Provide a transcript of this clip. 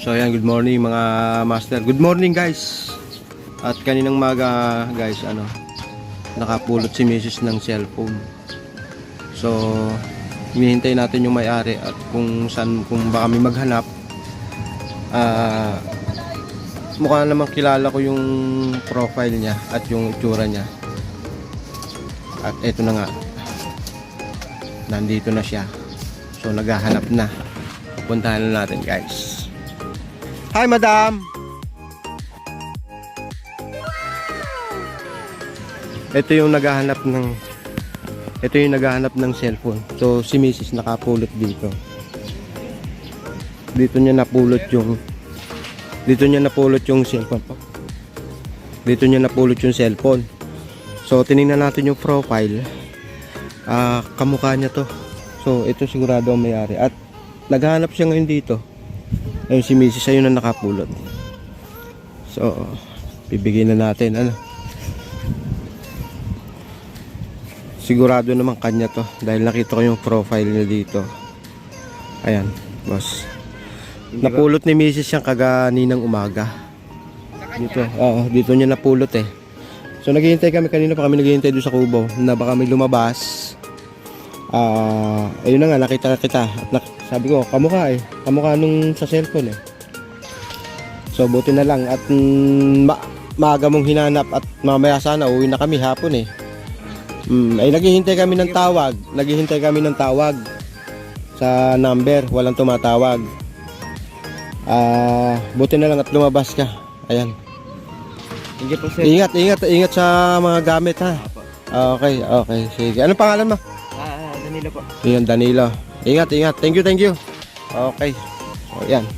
So ayan, good morning mga master. Good morning guys. At kaninang maga guys, nakapulot si Mrs. ng cellphone. So hinihintay natin yung may-ari at kung ba kami maghanap. Mukha namang kilala ko yung profile niya at yung itsura niya. At eto na nga. Nandito na siya. So naghahanap na. Puntahan na natin guys. Hi madam. Ito yung naghahanap ng cellphone. So si Mrs. nakapulot dito. Dito niya napulot yung cellphone po. Dito niya napulot yung cellphone. So tiningnan natin yung profile. Kamukha niya to. So ito sigurado ang may-ari. At naghahanap siya ngayon dito. Ayun si Mrs. ayun na nakapulot. So bibigyan na natin sigurado naman kanya to dahil nakita ko yung profile niya dito. Ayan boss. Napulot ni Mrs. siyang kaganinang umaga. Dito, dito niya napulot eh. So naghihintay kami, kanina pa kami naghihintay doon sa kubo na baka may lumabas. Ayun na nga, nakita kita. Sabi ko, kamukha nung sa cellphone eh. So buti na lang at maaga mong hinanap at mamaya sana uwi na kami hapon eh. Ay naghihintay kami ng tawag sa number, walang tumatawag. Buti na lang at lumabas ka. Ayan. Ingat po sir. Ingat sa mga gamit ha. Okay, sige. Anong pangalan mo? Danilo po. Iyan, Danilo. Ingat. Thank you. Okay. So, ayan.